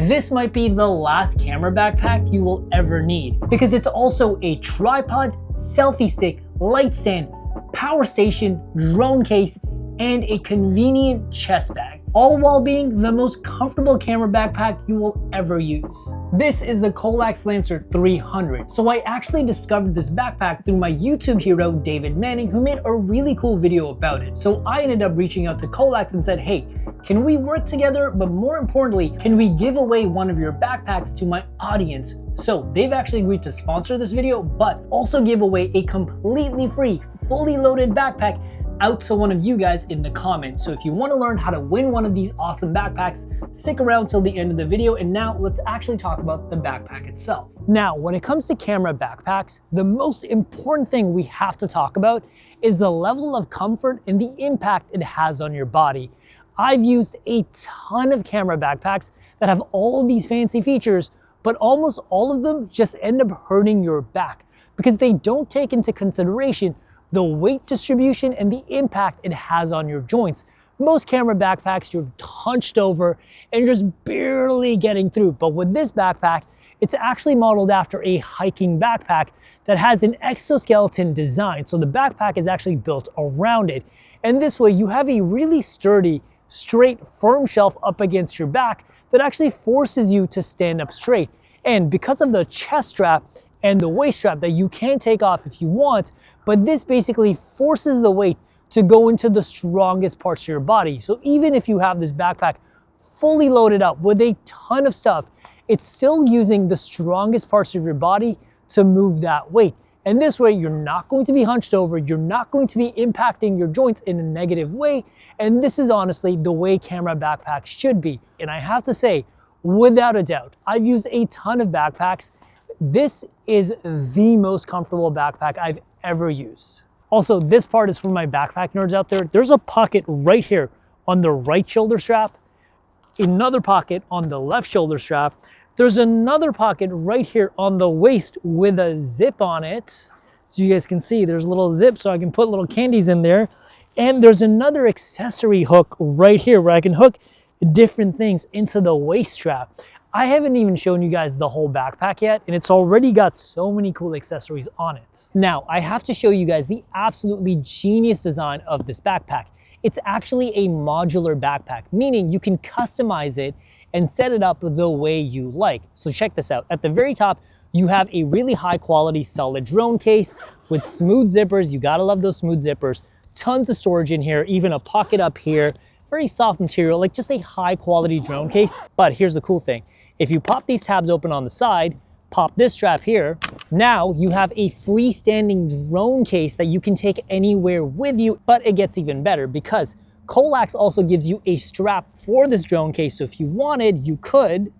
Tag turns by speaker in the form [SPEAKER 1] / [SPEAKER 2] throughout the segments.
[SPEAKER 1] This might be the last camera backpack you will ever need because it's also a tripod, selfie stick, light stand, power station, drone case, and a convenient chest bag, all while being the most comfortable camera backpack you will ever use. This is the Coalax Lancer 300. So I actually discovered this backpack through my YouTube hero, David Manning, who made a really cool video about it. So I ended up reaching out to Coalax and said, hey, can we work together? But more importantly, can we give away one of your backpacks to my audience? So they've actually agreed to sponsor this video, but also give away a completely free, fully loaded backpack out to one of you guys in the comments. So if you want to learn how to win one of these awesome backpacks, stick around till the end of the video. And now let's actually talk about the backpack itself. Now, when it comes to camera backpacks, the most important thing we have to talk about is the level of comfort and the impact it has on your body. I've used a ton of camera backpacks that have all of these fancy features, but almost all of them just end up hurting your back because they don't take into consideration the weight distribution and the impact it has on your joints. Most camera backpacks, you're hunched over and just barely getting through. But with this backpack, it's actually modeled after a hiking backpack that has an exoskeleton design. So the backpack is actually built around it. And this way you have a really sturdy, straight, firm shelf up against your back that actually forces you to stand up straight. And because of the chest strap and the waist strap that you can take off if you want, but this basically forces the weight to go into the strongest parts of your body. So even if you have this backpack fully loaded up with a ton of stuff, it's still using the strongest parts of your body to move that weight. And this way, you're not going to be hunched over, you're not going to be impacting your joints in a negative way. And this is honestly the way camera backpacks should be. And I have to say, without a doubt, I've used a ton of backpacks. This is the most comfortable backpack I've ever used. Also, this part is for my backpack nerds out there. There's a pocket right here on the right shoulder strap, another pocket on the left shoulder strap. There's another pocket right here on the waist with a zip on it. So you guys can see there's a little zip so I can put little candies in there. And there's another accessory hook right here where I can hook different things into the waist strap. I haven't even shown you guys the whole backpack yet, and it's already got so many cool accessories on it. Now, I have to show you guys the absolutely genius design of this backpack. It's actually a modular backpack, meaning you can customize it and set it up the way you like. So check this out. At the very top, you have a really high quality solid drone case with smooth zippers. You gotta love those smooth zippers. Tons of storage in here, even a pocket up here. Very soft material, like just a high quality drone case. But here's the cool thing. If you pop these tabs open on the side, pop this strap here, now you have a freestanding drone case that you can take anywhere with you. But it gets even better because Coalax also gives you a strap for this drone case. So if you wanted, you could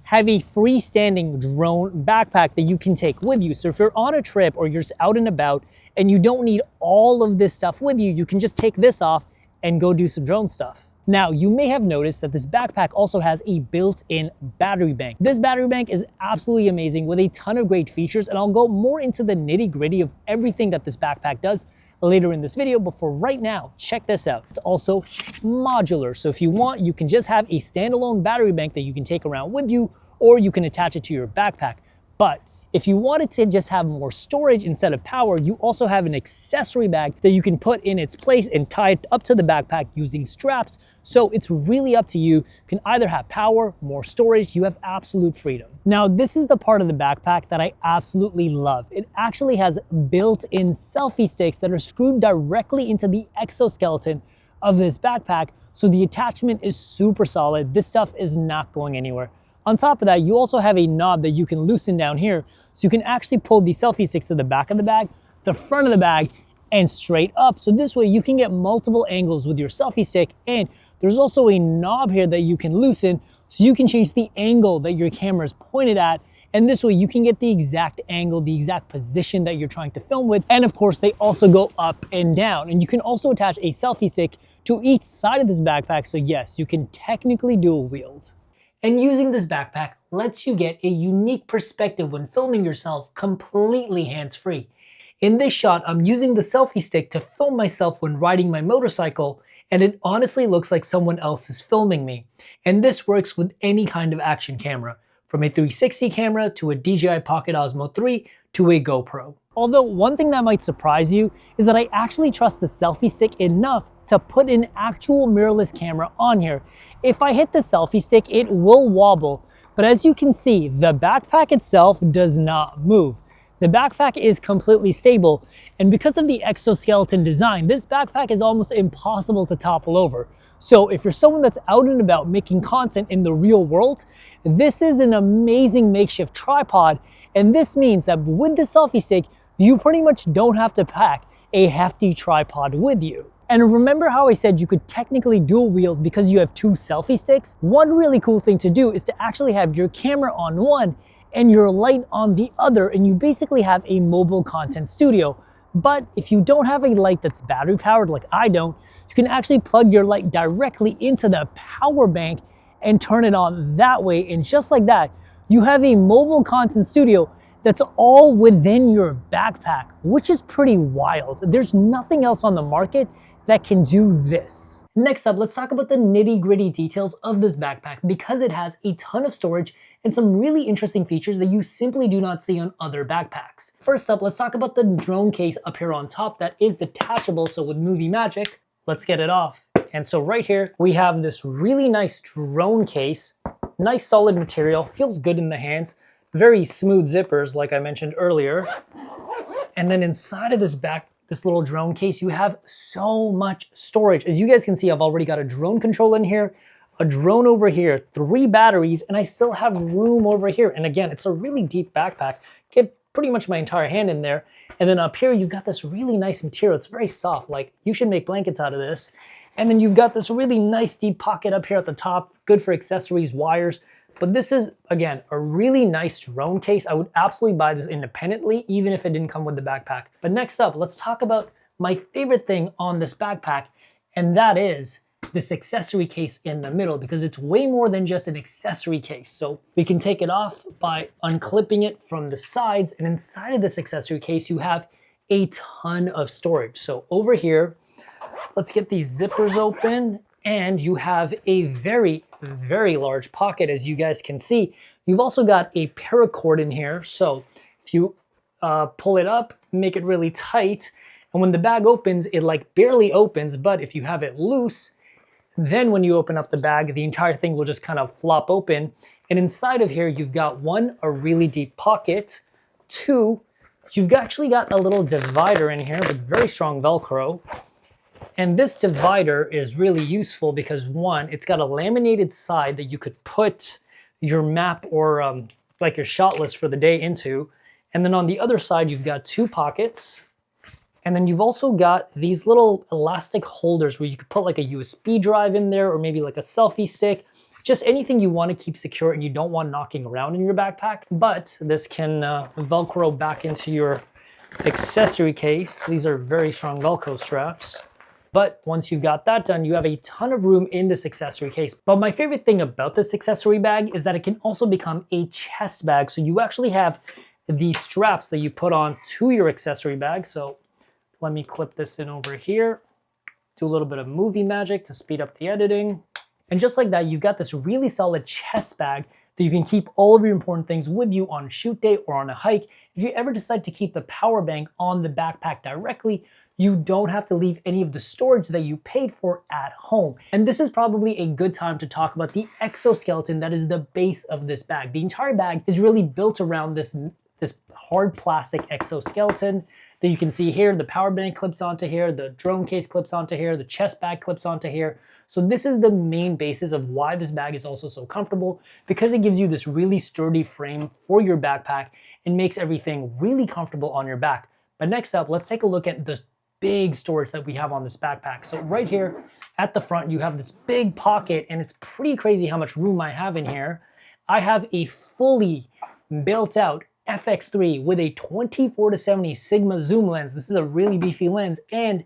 [SPEAKER 1] have a freestanding drone backpack that you can take with you. So if you're on a trip or you're just out and about and you don't need all of this stuff with you, you can just take this off and go do some drone stuff. Now, you may have noticed that this backpack also has a built-in battery bank. This battery bank is absolutely amazing with a ton of great features, and I'll go more into the nitty-gritty of everything that this backpack does later in this video, but for right now, check this out. It's also modular, so if you want, you can just have a standalone battery bank that you can take around with you, or you can attach it to your backpack. But if you wanted to just have more storage instead of power, you also have an accessory bag that you can put in its place and tie it up to the backpack using straps. So it's really up to you. You can either have power, more storage, you have absolute freedom. Now, this is the part of the backpack that I absolutely love. It actually has built-in selfie sticks that are screwed directly into the exoskeleton of this backpack. So the attachment is super solid. This stuff is not going anywhere. On top of that, you also have a knob that you can loosen down here, so you can actually pull the selfie sticks to the back of the bag, the front of the bag, and straight up. So this way you can get multiple angles with your selfie stick, and there's also a knob here that you can loosen, so you can change the angle that your camera is pointed at, and this way you can get the exact angle, the exact position that you're trying to film with. And of course, they also go up and down, and you can also attach a selfie stick to each side of this backpack, so yes, you can technically dual wield. And using this backpack lets you get a unique perspective when filming yourself completely hands-free. In this shot, I'm using the selfie stick to film myself when riding my motorcycle, and it honestly looks like someone else is filming me. And this works with any kind of action camera, from a 360 camera to a DJI Pocket Osmo 3 to a GoPro. Although one thing that might surprise you is that I actually trust the selfie stick enough to put an actual mirrorless camera on here. If I hit the selfie stick, it will wobble, but as you can see, the backpack itself does not move. The backpack is completely stable, and because of the exoskeleton design, this backpack is almost impossible to topple over. So if you're someone that's out and about making content in the real world, this is an amazing makeshift tripod, and this means that with the selfie stick, you pretty much don't have to pack a hefty tripod with you. And remember how I said you could technically dual wield because you have two selfie sticks? One really cool thing to do is to actually have your camera on one and your light on the other, and you basically have a mobile content studio. But if you don't have a light that's battery powered like I don't, you can actually plug your light directly into the power bank and turn it on that way, and just like that, you have a mobile content studio that's all within your backpack, which is pretty wild. There's nothing else on the market that can do this. Next up, let's talk about the nitty-gritty details of this backpack because it has a ton of storage and some really interesting features that you simply do not see on other backpacks. First up, let's talk about the drone case up here on top that is detachable, so with movie magic, let's get it off. And so right here, we have this really nice drone case, nice solid material, feels good in the hands, very smooth zippers like I mentioned earlier. And then inside of this little drone case, you have so much storage. As you guys can see, I've already got a drone control in here, a drone over here, 3 batteries, and I still have room over here. And again, it's a really deep backpack. Get pretty much my entire hand in there. And then up here, you've got this really nice material. It's very soft, like you should make blankets out of this. And then you've got this really nice deep pocket up here at the top, good for accessories, wires. But this is, again, a really nice drone case. I would absolutely buy this independently, even if it didn't come with the backpack. But next up, let's talk about my favorite thing on this backpack, and that is this accessory case in the middle, because it's way more than just an accessory case. So we can take it off by unclipping it from the sides, and inside of this accessory case, you have a ton of storage. So over here, let's get these zippers open, and you have a very, very large pocket, as you guys can see. You've also got a paracord in here, so if you pull it up, make it really tight, and when the bag opens, it like barely opens, but if you have it loose, then when you open up the bag, the entire thing will just kind of flop open. And inside of here, you've got 1, a really deep pocket, 2, you've actually got a little divider in here with very strong Velcro. And this divider is really useful because 1, it's got a laminated side that you could put your map or like your shot list for the day into. And then on the other side, you've got 2 pockets. And then you've also got these little elastic holders where you could put like a USB drive in there, or maybe like a selfie stick, just anything you want to keep secure and you don't want knocking around in your backpack. But this can Velcro back into your accessory case. These are very strong Velcro straps. But once you've got that done, you have a ton of room in this accessory case. But my favorite thing about this accessory bag is that it can also become a chest bag. So you actually have these straps that you put on to your accessory bag. So let me clip this in over here, do a little bit of movie magic to speed up the editing. And just like that, you've got this really solid chest bag that you can keep all of your important things with you on a shoot day or on a hike. If you ever decide to keep the power bank on the backpack directly, you don't have to leave any of the storage that you paid for at home. And this is probably a good time to talk about the exoskeleton that is the base of this bag. The entire bag is really built around this hard plastic exoskeleton that you can see here. The power bank clips onto here, the drone case clips onto here, the chest bag clips onto here. So this is the main basis of why this bag is also so comfortable, because it gives you this really sturdy frame for your backpack and makes everything really comfortable on your back. But next up, let's take a look at the big storage that we have on this backpack. So right here at the front, you have this big pocket, and it's pretty crazy how much room I have in here. I have a fully built out FX3 with a 24-70 Sigma zoom lens. This is a really beefy lens, and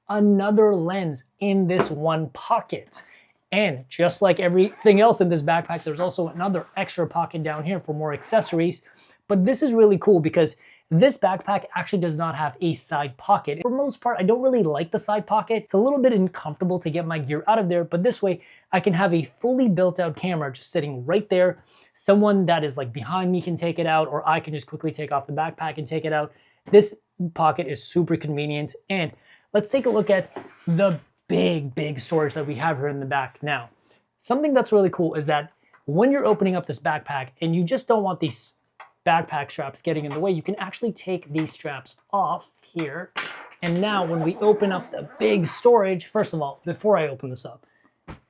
[SPEAKER 1] another lens in this one pocket. And just like everything else in this backpack, there's also another extra pocket down here for more accessories. But this is really cool because This backpack actually does not have a side pocket. For the most part, I don't really like the side pocket. It's a little bit uncomfortable to get my gear out of there, but this way I can have a fully built out camera just sitting right there. Someone that is like behind me can take it out, or I can just quickly take off the backpack and take it out. This pocket is super convenient. And let's take a look at the big storage that we have here in the back. Now, something that's really cool is that when you're opening up this backpack and you just don't want these backpack straps getting in the way, you can actually take these straps off here. And now when we open up the big storage, first of all, before I open this up,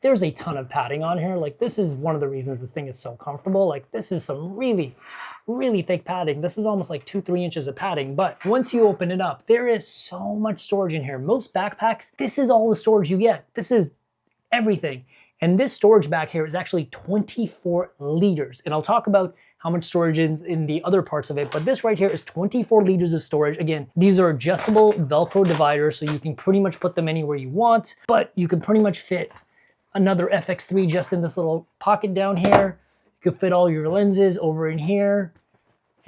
[SPEAKER 1] there's a ton of padding on here. Like, this is one of the reasons this thing is so comfortable. Like, this is some really thick padding. This is almost like 2-3 inches of padding. But once you open it up, there is so much storage in here. Most backpacks, this is all the storage you get. This is everything. And this storage back here is actually 24 liters. And I'll talk about how much storage is in the other parts of it, but this right here is 24 liters of storage. Again, these are adjustable Velcro dividers, so you can pretty much put them anywhere you want, but you can pretty much fit another FX3 just in this little pocket down here. You could fit all your lenses over in here.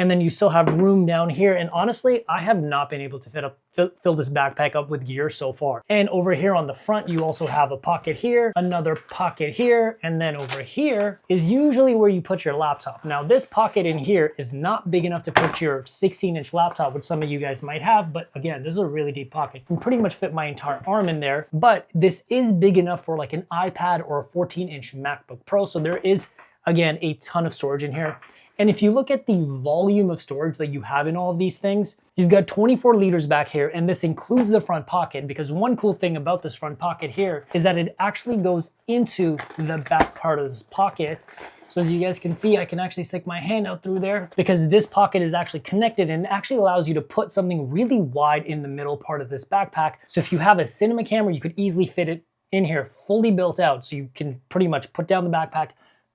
[SPEAKER 1] And then you still have room down here. And honestly, I have not been able to fill this backpack up with gear so far. And over here on the front, you also have a pocket here, another pocket here, and then over here is usually where you put your laptop. Now, this pocket in here is not big enough to put your 16-inch laptop, which some of you guys might have, but again, this is a really deep pocket. You can pretty much fit my entire arm in there, but this is big enough for like an iPad or a 14-inch MacBook Pro, so there is, again, a ton of storage in here. And if you look at the volume of storage that you have in all of these things, you've got 24 liters back here, and this includes the front pocket, because one cool thing about this front pocket here is that it actually goes into the back part of this pocket. So as you guys can see, I can actually stick my hand out through there because this pocket is actually connected and actually allows you to put something really wide in the middle part of this backpack. So if you have a cinema camera, you could easily fit it in here fully built out. So you can pretty much put down the backpack,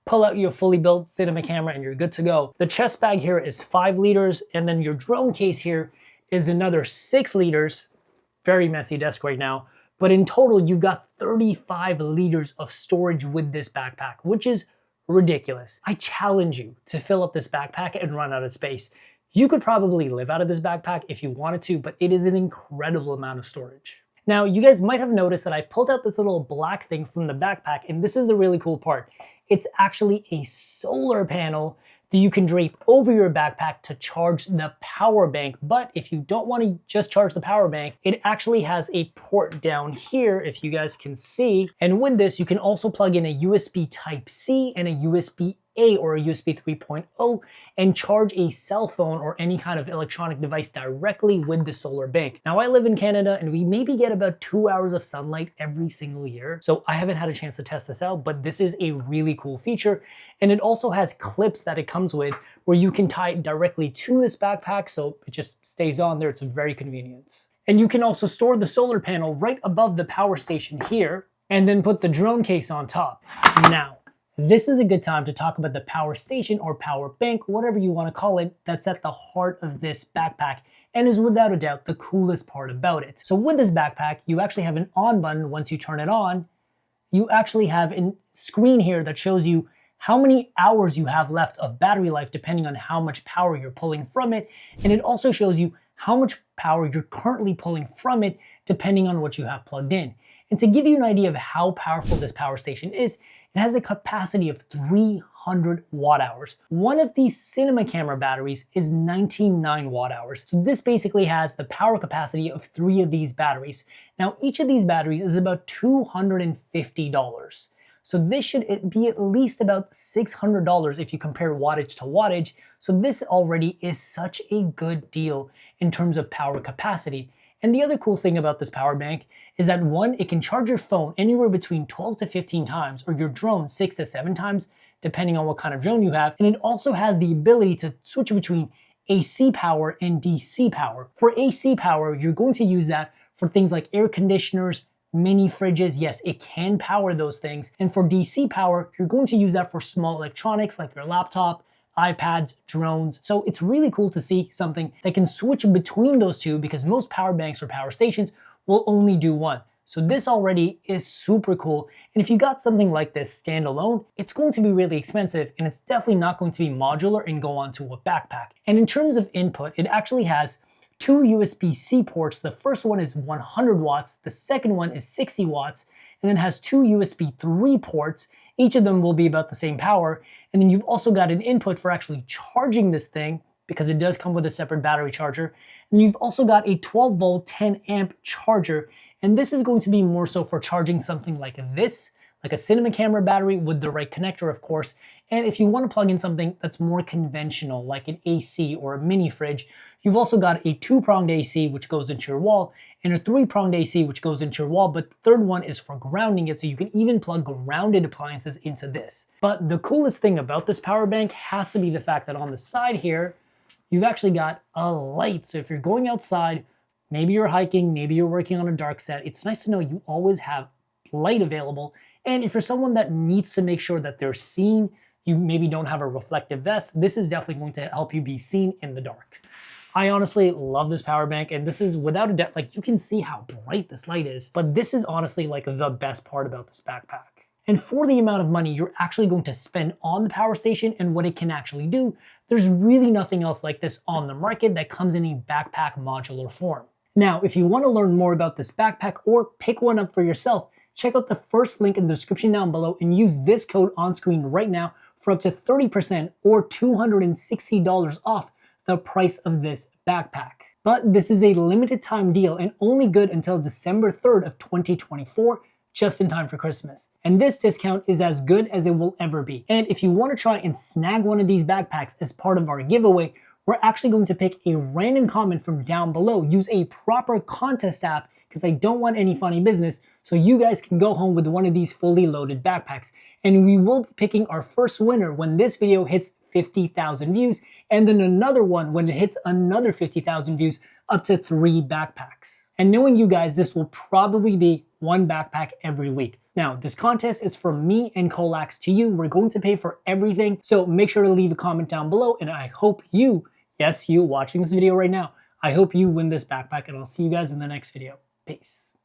[SPEAKER 1] pull out your fully built cinema camera, and you're good to go. The chest bag here is 5 liters, and then your drone case here is another 6 liters. Very messy desk right now. But in total, you've got 35 liters of storage with this backpack, which is ridiculous. I challenge you to fill up this backpack and run out of space. You could probably live out of this backpack if you wanted to, but it is an incredible amount of storage. Now, you guys might have noticed that I pulled out this little black thing from the backpack, and this is the really cool part. It's actually a solar panel that you can drape over your backpack to charge the power bank. But if you don't want to just charge the power bank, it actually has a port down here, if you guys can see. And with this, you can also plug in a USB Type-C and a USB-A or a USB 3.0 and charge a cell phone or any kind of electronic device directly with the solar bank. Now, I live in Canada and we maybe get about 2 hours of sunlight every single year. So I haven't had a chance to test this out, but this is a really cool feature. And it also has clips that it comes with where you can tie it directly to this backpack. So it just stays on there. It's very convenient. And you can also store the solar panel right above the power station here and then put the drone case on top. Now, this is a good time to talk about the power station or power bank, whatever you want to call it, that's at the heart of this backpack and is without a doubt the coolest part about it. So with this backpack, you actually have an on button. Once you turn it on, you actually have a screen here that shows you how many hours you have left of battery life depending on how much power you're pulling from it. And it also shows you how much power you're currently pulling from it depending on what you have plugged in. And to give you an idea of how powerful this power station is, it has a capacity of 300 watt hours. One of these cinema camera batteries is 99 watt hours. So this basically has the power capacity of 3 of these batteries. Now, each of these batteries is about $250. So this should be at least about $600 if you compare wattage to wattage. So this already is such a good deal in terms of power capacity. And the other cool thing about this power bank is that one, it can charge your phone anywhere between 12 to 15 times or your drone 6 to 7 times, depending on what kind of drone you have. And it also has the ability to switch between AC power and DC power. For AC power, you're going to use that for things like air conditioners, mini fridges. Yes, it can power those things. And for DC power, you're going to use that for small electronics like your laptop, iPads, drones. So it's really cool to see something that can switch between those two because most power banks or power stations will only do one. So this already is super cool. And if you got something like this standalone, it's going to be really expensive and it's definitely not going to be modular and go onto a backpack. And in terms of input, it actually has two USB-C ports. The first one is 100 watts, the second one is 60 watts, and then has two USB 3 ports. Each of them will be about the same power. And then you've also got an input for actually charging this thing, because it does come with a separate battery charger. And you've also got a 12 volt 10 amp charger. And this is going to be more so for charging something like this, like a cinema camera battery with the right connector, of course. And if you want to plug in something that's more conventional, like an AC or a mini fridge, you've also got a 2-pronged AC, which goes into your wall, and a 3-pronged AC, which goes into your wall, but the third one is for grounding it, so you can even plug grounded appliances into this. But the coolest thing about this power bank has to be the fact that on the side here, you've actually got a light. So if you're going outside, maybe you're hiking, maybe you're working on a dark set, it's nice to know you always have light available. And if you're someone that needs to make sure that they're seen, you maybe don't have a reflective vest, this is definitely going to help you be seen in the dark. I honestly love this power bank, and this is without a doubt, like, you can see how bright this light is, but this is honestly like the best part about this backpack. And for the amount of money you're actually going to spend on the power station and what it can actually do, there's really nothing else like this on the market that comes in a backpack modular form. Now, if you want to learn more about this backpack or pick one up for yourself, check out the first link in the description down below and use this code on screen right now for up to 30% or $260 off the price of this backpack. But this is a limited time deal and only good until December 3rd of 2024, just in time for Christmas. And this discount is as good as it will ever be. And if you want to try and snag one of these backpacks as part of our giveaway, we're actually going to pick a random comment from down below. Use a proper contest app, because I don't want any funny business, so you guys can go home with one of these fully loaded backpacks. And we will be picking our first winner when this video hits 50,000 views, and then another one when it hits another 50,000 views, up to 3 backpacks. And knowing you guys, this will probably be 1 backpack every week. Now, this contest is from me and Coalax to you. We're going to pay for everything, so make sure to leave a comment down below, and I hope you, yes, you watching this video right now, I hope you win this backpack, and I'll see you guys in the next video. Peace.